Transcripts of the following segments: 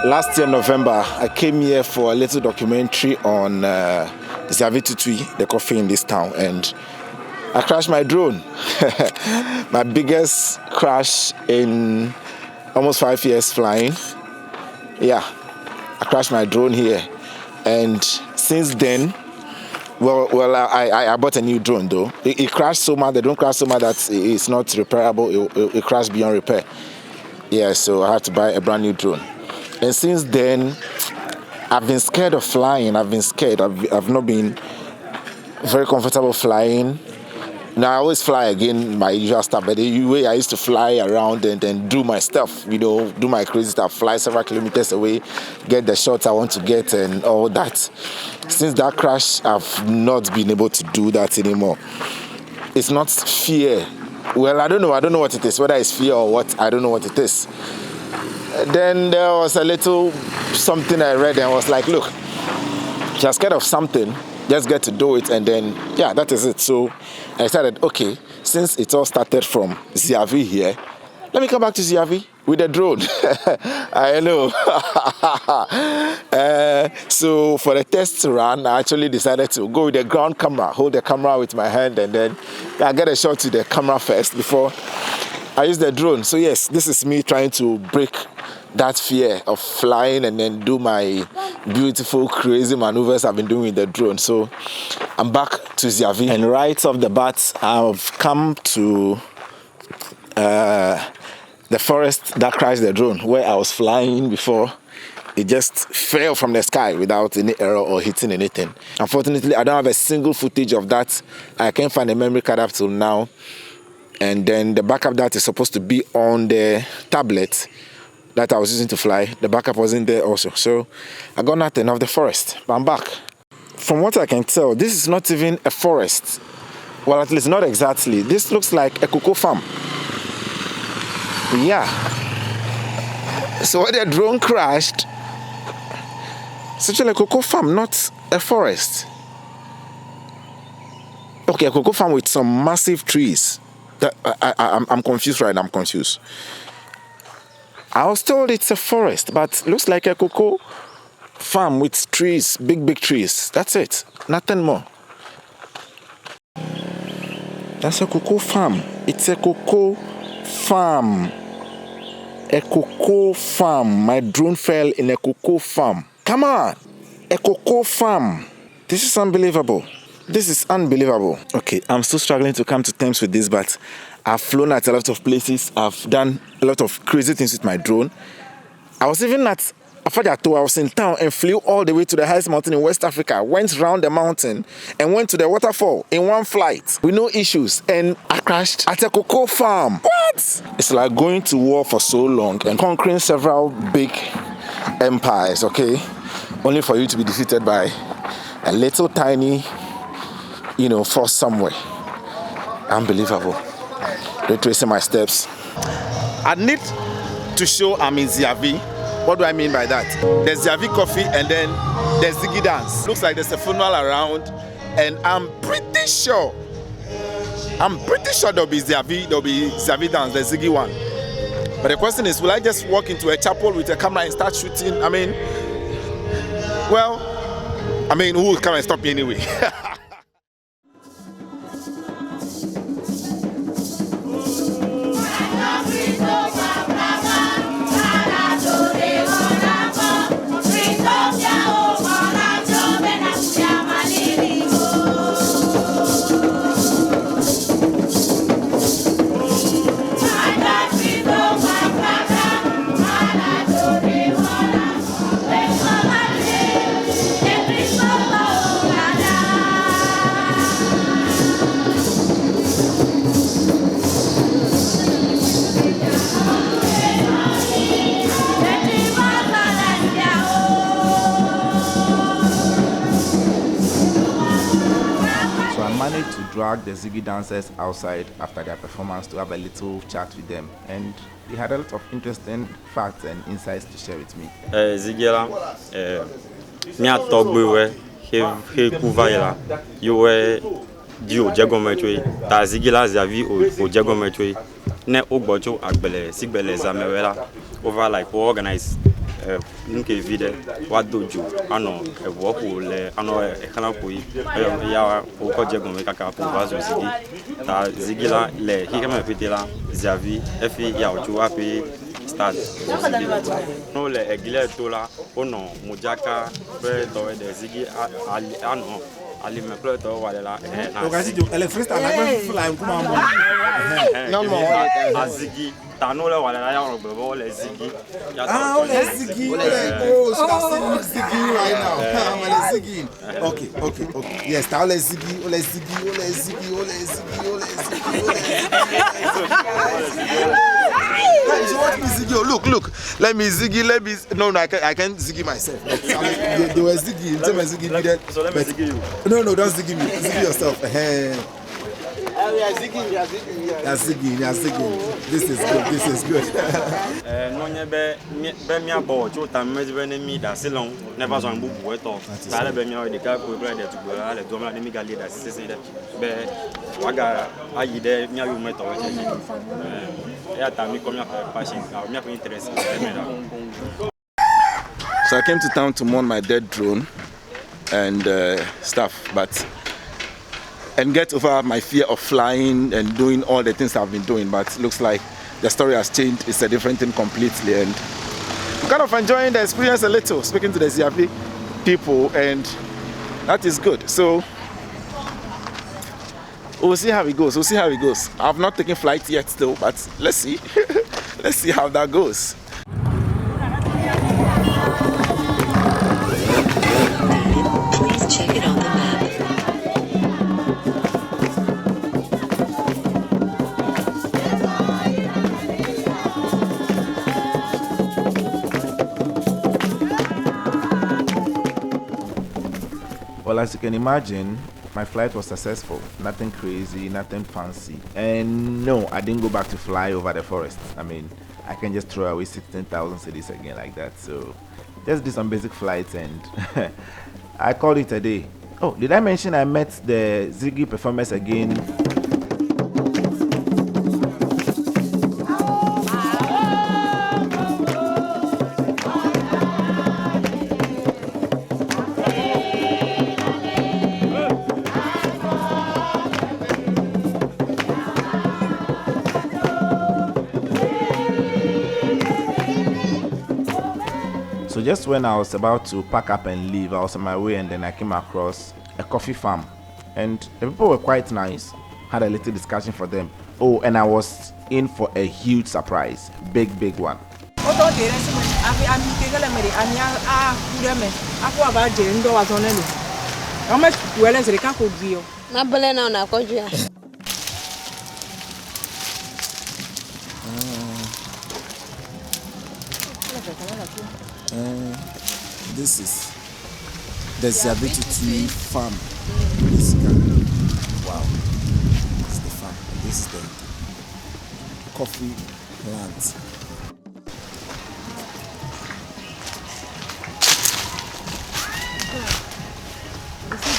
Last year, November, I came here for a little documentary on Ziavi, the coffee in this town, and I crashed my drone. My biggest crash in almost 5 years flying. Yeah, I crashed my drone here. And since then, I bought a new drone though. It crashed so much, the drone crashed so much that it's not repairable. It crashed beyond repair. Yeah, so I had to buy a brand new drone. And since then, I've been scared of flying. I've been scared. I've not been very comfortable flying. Now I always fly again, my usual stuff, but the way I used to fly around and do my stuff, do my crazy stuff, fly several kilometers away, get the shots I want to get and all that. Since that crash, I've not been able to do that anymore. It's not fear. Well, I don't know what it is, whether it's fear or what, I don't know what it is. Then there was a little something I read and I was like, look, if you're scared of something, just get to do it, and then, yeah, that is it. So I decided, okay, since it all started from Ziavi here, let me come back to Ziavi with a drone. I know. So for the test run, I actually decided to go with the ground camera, hold the camera with my hand, and then I get a shot to the camera first before I use the drone. So yes, this is me trying to break that fear of flying and then do my beautiful, crazy maneuvers I've been doing with the drone. So I'm back to Ziavi, and right off the bat, I've come to the forest that crashed the drone, where I was flying before. It just fell from the sky without any error or hitting anything. Unfortunately, I don't have a single footage of that. I can't find a memory card up till now. And then the backup that is supposed to be on the tablet that I was using to fly, the backup wasn't there also. So I got nothing of the forest, but I'm back. From what I can tell, this is not even a forest. Well, at least not exactly. This looks like a cocoa farm. Yeah. So when the drone crashed, it's actually a cocoa farm, not a forest. Okay, a cocoa farm with some massive trees. I'm confused right now, I'm confused. I was told it's a forest, but looks like a cocoa farm with trees, big trees. That's it, nothing more. That's a cocoa farm. It's a cocoa farm. A cocoa farm. My drone fell in a cocoa farm. Come on, a cocoa farm. This is unbelievable. This is unbelievable. Okay, I'm still struggling to come to terms with this, but I've flown at a lot of places. I've done a lot of crazy things with my drone. I was even at Afadato. I was in town and flew all the way to the highest mountain in West Africa, went round the mountain and went to the waterfall in one flight with no issues. And I crashed at a cocoa farm. What? It's like going to war for so long and conquering several big empires, okay? Only for you to be defeated by a little tiny force somewhere. Unbelievable. Retracing my steps. I need to show I'm in Ziavi. What do I mean by that? There's Ziavi coffee and then there's Ziggy dance. Looks like there's a funeral around, and I'm pretty sure there'll be Ziavi dance, the Ziggy one. But the question is, will I just walk into a chapel with a camera and start shooting? Who will come and stop me anyway? Managed to drag the Ziggy dancers outside after their performance to have a little chat with them, and they had a lot of interesting facts and insights to share with me. Ziggy he kuvaila yowe dio jagometwe ta Ziggy la Ziavi o jagometwe ne ogbojo agbele sigbele zamewela over like we organize nunca vide wadojo ano ewoku le ano ekana poi ya oko jego me kaka po vazo zigi ta zigi la le hikama petela Ziavi efi ya ojo api start no le egile tola ono mujaka pre do de zigi ano ali me pre to wale la ele freestyle na fly kuma mo No more. azigi tano le wale la ya robo le zigi ole zigi oh so that's zigi right now ole zigi okay yes ta ole zigi Guys, you want me ziggy? Oh, look. Let me ziggy. No, I can't ziggy myself. They were ziggy. So let me ziggy you. No, don't ziggy me. Ziggy yourself. We are zigging. This is good. No nyebe be mi abo cho ta me be ne mi da silon never so mbu bu eto ta le be mi o de ka ko bre de tu go la le do ma de mi ga le da sisi de be waga ayi de mi ayu meto we che ya ta mi ko mi passion mi ko interest me da. So I came to town to mourn my dead drone and stuff, and get over my fear of flying and doing all the things I've been doing. But it looks like the story has changed. It's a different thing completely, and I'm kind of enjoying the experience a little, speaking to the Ziavi people, and that is good. So we'll see how it goes. I've not taken flight yet still, but let's see. Let's see how that goes. Please check it on the map. Well, as you can imagine, my flight was successful. Nothing crazy, nothing fancy. And no, I didn't go back to fly over the forest. I mean, I can just throw away 16,000 cities again like that. So just did some basic flights and I called it a day. Oh, did I mention I met the Ziggy performers again? So just when I was about to pack up and leave, I was on my way and then I came across a coffee farm. And the people were quite nice. Had a little discussion for them. Oh, and I was in for a huge surprise. Big one. This is the Ziavi farm. Wow, this is the farm. This is the coffee plant.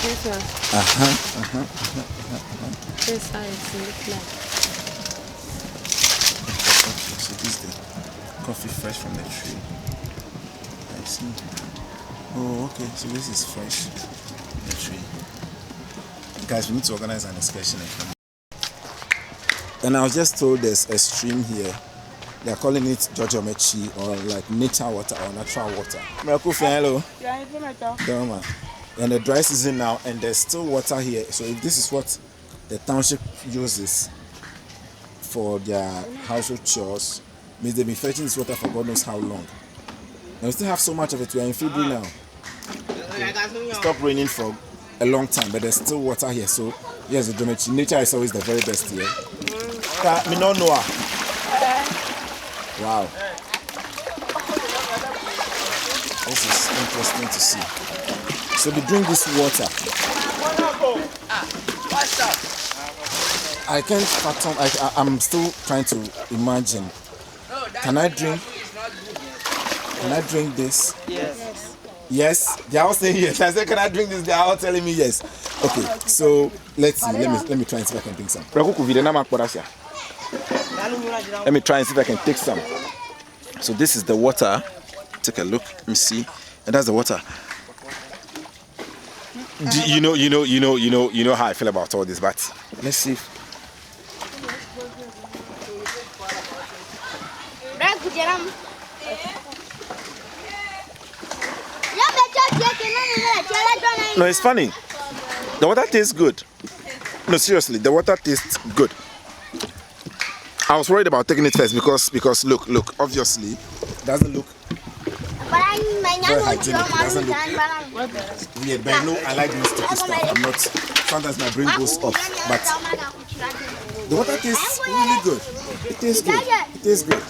This one. This side looks like. Okay, so this is the coffee fresh from the tree. I see. Oh, okay. So this is fresh from the tree. Guys, we need to organize an excursion. And I was just told there's a stream here. They're calling it Jojomechi, or like nature water or natural water. Hello. And the dry season now, and there's still water here. So if this is what the township uses for their household chores, means they've been fetching this water for God knows how long. And we still have so much of it. We are in February now. It stopped raining for a long time, but there's still water here. So yes, the Jojomechi nature is always the very best here. Wow. This is interesting to see. So they drink this water. I can't fathom. I'm still trying to imagine. Can I drink this? Yes. Yes? They are all saying yes. I said, can I drink this? They are all telling me yes. Okay, so let's see. Let me try and see if I can drink some. Let me try and see if I can take some. So this is the water. It take a look. Let me see. And that's the water. You know how I feel about all this, but let's see. No, it's funny. The water tastes good. No, seriously, the water tastes good. I was worried about taking it first because look, obviously, it doesn't look very hygienic. It doesn't look weird. But I know I like doing sticky stuff. I'm not. Sometimes my brain goes off, but the water tastes really good. It tastes good. It tastes good.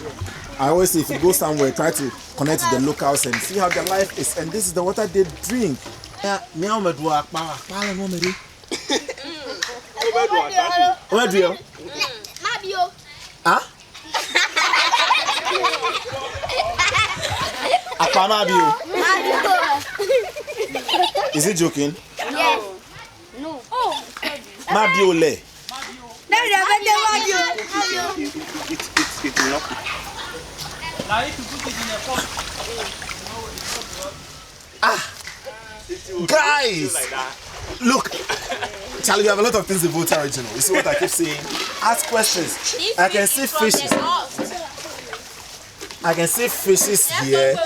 I always say if you go somewhere, try to connect to the locals and see how their life is. And this is the water they drink. Yeah, huh? Is he joking? Yes. No. Oh. Mabiole. It's enough. Guys, look, Charlie, we have a lot of things in Volta Original. You see what I keep saying? Ask questions. I can see fishes. I can see fishes here,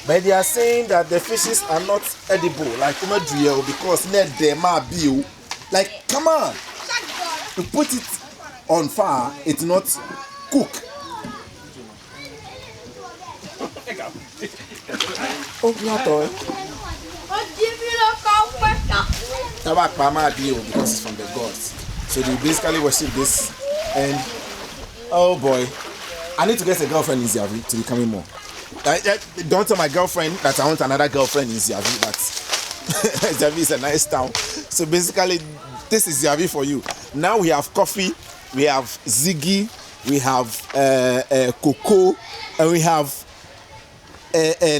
but they are saying that the fishes are not edible, like Umadriel, because net they might be. Like, come on, to put it on fire, it's not cook. Oh, not all. Tabak Pama Dio, because it's from the gods. So they basically worship this, and oh boy, I need to get a girlfriend in Ziavi to be coming more. Don't tell my girlfriend that I want another girlfriend in Ziavi, but Ziavi is a nice town. So basically, this is Ziavi for you. Now we have coffee, we have ziggy, we have cocoa, and we have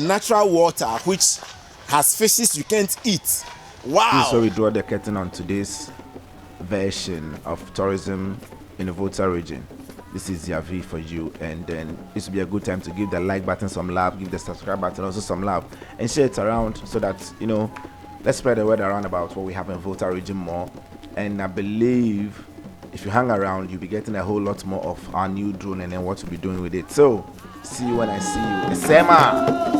natural water, which has fishes you can't eat. Wow! This is where we draw the curtain on today's version of tourism in the Volta region. This is Ziavi for you, and then this will be a good time to give the like button some love, give the subscribe button also some love, and share it around so that, you know, let's spread the word around about what we have in Volta region more. And I believe if you hang around, you'll be getting a whole lot more of our new drone and then what we'll be doing with it. So, see you when I see you. Sema!